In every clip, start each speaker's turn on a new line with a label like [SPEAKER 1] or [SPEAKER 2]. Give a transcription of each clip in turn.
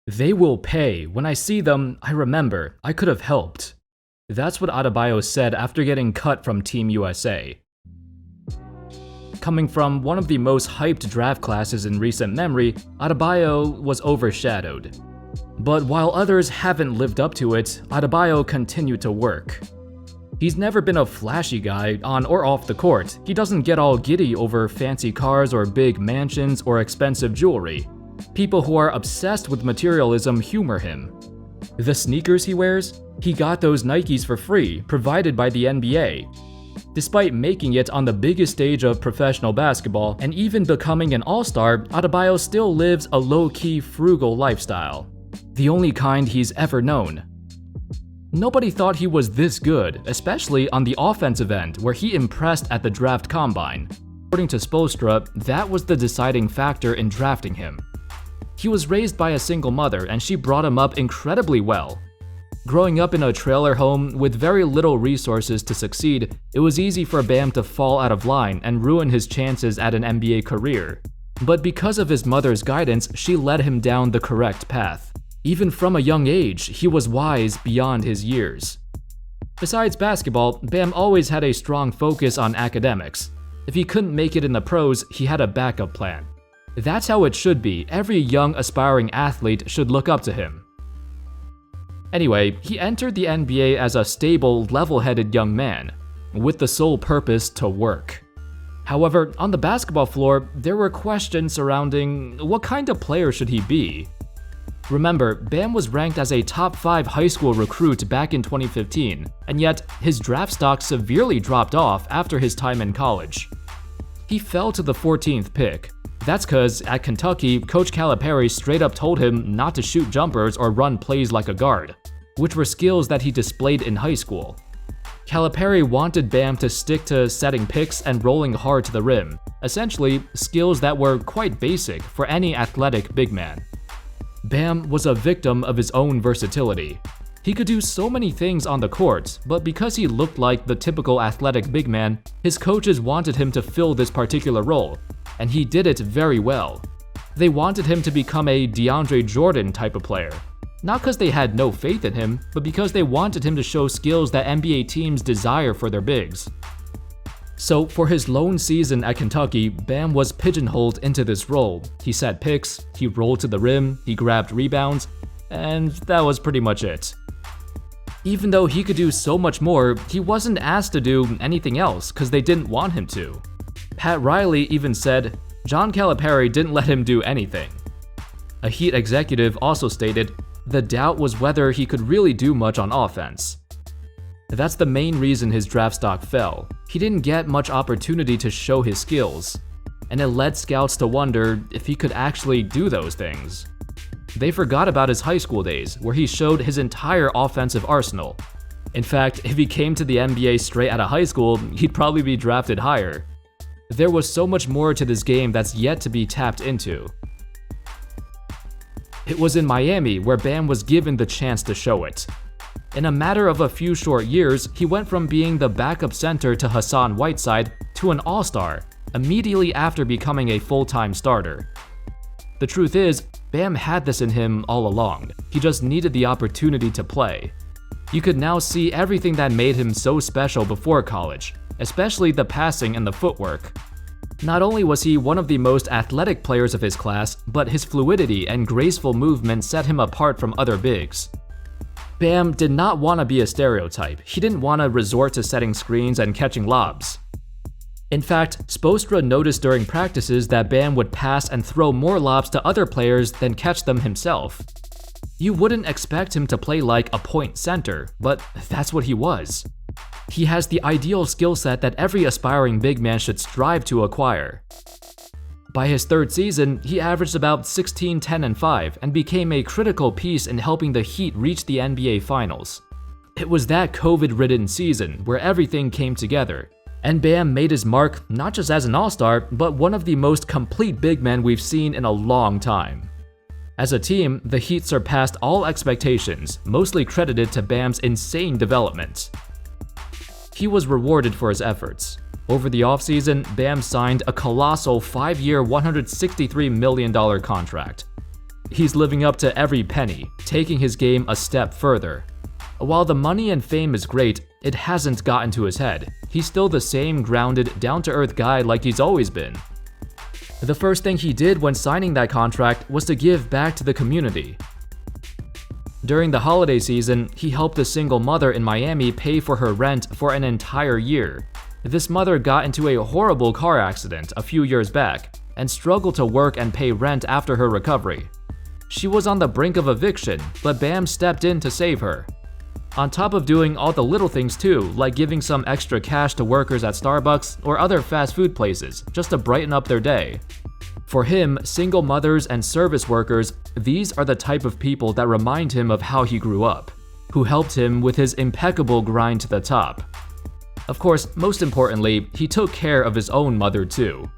[SPEAKER 1] "They will pay. When I see them, I remember. I could have helped." That's what Adebayo said after getting cut from Team USA. Coming from one of the most hyped draft classes in recent memory, Adebayo was overshadowed. But while others haven't lived up to it, Adebayo continued to work. He's never been a flashy guy on or off the court. He doesn't get all giddy over fancy cars or big mansions or expensive jewelry. People who are obsessed with materialism humor him. The sneakers he wears? He got those Nikes for free, provided by the NBA. Despite making it on the biggest stage of professional basketball and even becoming an all-star, Adebayo still lives a low-key, frugal lifestyle. The only kind he's ever known. Nobody thought he was this good, especially on the offensive end, where he impressed at the draft combine. According to Spoelstra, that was the deciding factor in drafting him. He was raised by a single mother, and she brought him up incredibly well. Growing up in a trailer home with very little resources to succeed, it was easy for Bam to fall out of line and ruin his chances at an NBA career. But because of his mother's guidance, she led him down the correct path. Even from a young age, he was wise beyond his years. Besides basketball, Bam always had a strong focus on academics. If he couldn't make it in the pros, he had a backup plan. That's how it should be. Every young aspiring athlete should look up to him. Anyway, he entered the NBA as a stable, level-headed young man, with the sole purpose to work. However, on the basketball floor, there were questions surrounding what kind of player should he be. Remember, Bam was ranked as a top 5 high school recruit back in 2015, and yet his draft stock severely dropped off after his time in college. He fell to the 14th pick. That's cause at Kentucky, Coach Calipari straight up told him not to shoot jumpers or run plays like a guard, which were skills that he displayed in high school. Calipari wanted Bam to stick to setting picks and rolling hard to the rim, essentially skills that were quite basic for any athletic big man. Bam was a victim of his own versatility. He could do so many things on the court, but because he looked like the typical athletic big man, his coaches wanted him to fill this particular role, and he did it very well. They wanted him to become a DeAndre Jordan type of player. Not because they had no faith in him, but because they wanted him to show skills that NBA teams desire for their bigs. So for his lone season at Kentucky, Bam was pigeonholed into this role. He set picks, he rolled to the rim, he grabbed rebounds, and that was pretty much it. Even though he could do so much more, he wasn't asked to do anything else because they didn't want him to. Pat Riley even said, John Calipari didn't let him do anything. A Heat executive also stated, the doubt was whether he could really do much on offense. That's the main reason his draft stock fell. He didn't get much opportunity to show his skills, and it led scouts to wonder if he could actually do those things. They forgot about his high school days, where he showed his entire offensive arsenal. In fact, if he came to the NBA straight out of high school, he'd probably be drafted higher. There was so much more to this game that's yet to be tapped into. It was in Miami where Bam was given the chance to show it. In a matter of a few short years, he went from being the backup center to Hassan Whiteside to an all-star, immediately after becoming a full-time starter. The truth is, Bam had this in him all along. He just needed the opportunity to play. You could now see everything that made him so special before college, especially the passing and the footwork. Not only was he one of the most athletic players of his class, but his fluidity and graceful movement set him apart from other bigs. Bam did not want to be a stereotype. He didn't want to resort to setting screens and catching lobs. In fact, Spoelstra noticed during practices that Bam would pass and throw more lobs to other players than catch them himself. You wouldn't expect him to play like a point center, but that's what he was. He has the ideal skill set that every aspiring big man should strive to acquire. By his third season, he averaged about 16, 10, and 5 and became a critical piece in helping the Heat reach the NBA Finals. It was that COVID-ridden season where everything came together, and Bam made his mark not just as an all-star, but one of the most complete big men we've seen in a long time. As a team, the Heat surpassed all expectations, mostly credited to Bam's insane development. He was rewarded for his efforts. Over the offseason, Bam signed a colossal 5-year, $163 million contract. He's living up to every penny, taking his game a step further. While the money and fame is great, it hasn't gotten to his head. He's still the same grounded, down-to-earth guy like he's always been. The first thing he did when signing that contract was to give back to the community. During the holiday season, he helped a single mother in Miami pay for her rent for an entire year. This mother got into a horrible car accident a few years back and struggled to work and pay rent after her recovery. She was on the brink of eviction, but Bam stepped in to save her. On top of doing all the little things too, like giving some extra cash to workers at Starbucks or other fast food places just to brighten up their day. For him, single mothers and service workers, these are the type of people that remind him of how he grew up, who helped him with his impeccable grind to the top. Of course, most importantly, he took care of his own mother too.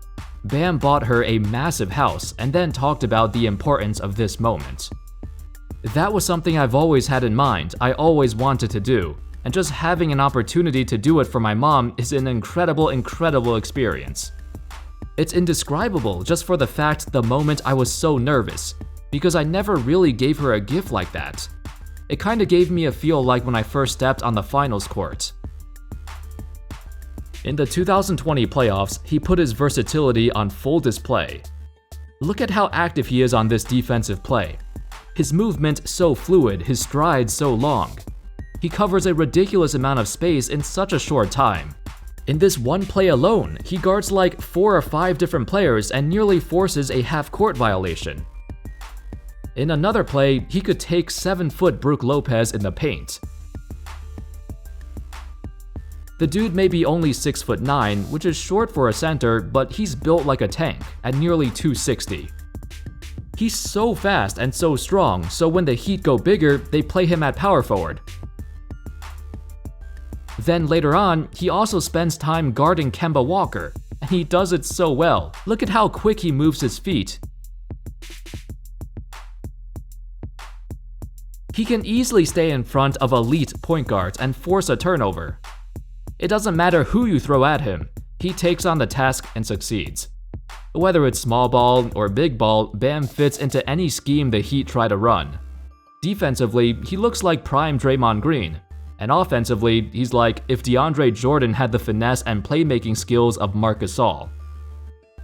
[SPEAKER 1] Bam bought her a massive house and then talked about the importance of this moment. That was something I've always had in mind, I always wanted to do, and just having an opportunity to do it for my mom is an incredible experience. It's indescribable just for the fact the moment I was so nervous, because I never really gave her a gift like that. It kinda gave me a feel like when I first stepped on the finals court. In the 2020 playoffs, he put his versatility on full display. Look at how active he is on this defensive play. His movement so fluid, his strides so long. He covers a ridiculous amount of space in such a short time. In this one play alone, he guards like 4 or 5 different players and nearly forces a half-court violation. In another play, he could take 7-foot Brook Lopez in the paint. The dude may be only 6'9", which is short for a center, but he's built like a tank at nearly 260. He's so fast and so strong, so when the Heat go bigger, they play him at power forward. Then later on, he also spends time guarding Kemba Walker, and he does it so well. Look at how quick he moves his feet. He can easily stay in front of elite point guards and force a turnover. It doesn't matter who you throw at him, he takes on the task and succeeds. Whether it's small ball or big ball, Bam fits into any scheme the Heat try to run. Defensively, he looks like prime Draymond Green, and offensively, he's like if DeAndre Jordan had the finesse and playmaking skills of Marc Gasol.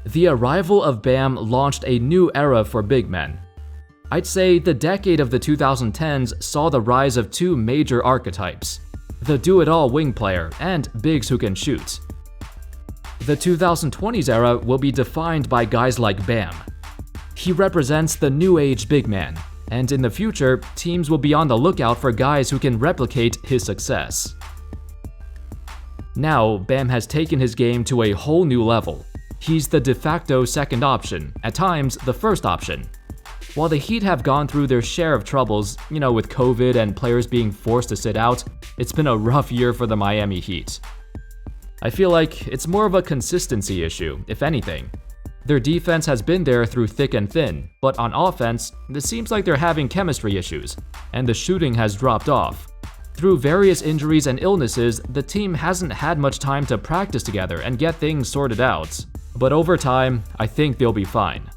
[SPEAKER 1] The arrival of Bam launched a new era for big men. I'd say the decade of the 2010s saw the rise of 2 major archetypes: the do-it-all wing player and bigs who can shoot. The 2020s era will be defined by guys like Bam. He represents the new age big man, and in the future, teams will be on the lookout for guys who can replicate his success. Now, Bam has taken his game to a whole new level. He's the de facto second option, at times the first option. While the Heat have gone through their share of troubles, with COVID and players being forced to sit out, it's been a rough year for the Miami Heat. I feel like it's more of a consistency issue, if anything. Their defense has been there through thick and thin, but on offense, it seems like they're having chemistry issues, and the shooting has dropped off. Through various injuries and illnesses, the team hasn't had much time to practice together and get things sorted out. But over time, I think they'll be fine.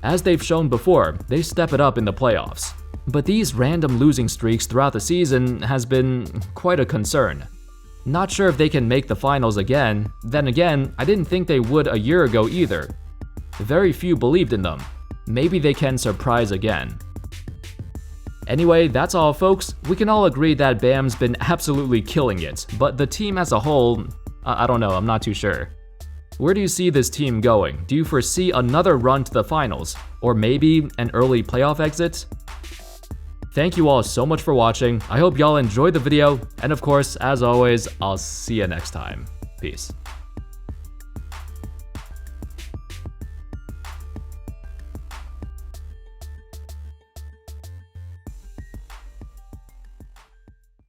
[SPEAKER 1] As they've shown before, they step it up in the playoffs. But these random losing streaks throughout the season has been quite a concern. Not sure if they can make the finals again. Then again, I didn't think they would a year ago either. Very few believed in them. Maybe they can surprise again. Anyway, that's all folks. We can all agree that Bam's been absolutely killing it, but the team as a whole, I don't know, I'm not too sure. Where do you see this team going? Do you foresee another run to the finals? Or maybe an early playoff exit? Thank you all so much for watching. I hope y'all enjoyed the video, and of course, as always, I'll see you next time. Peace.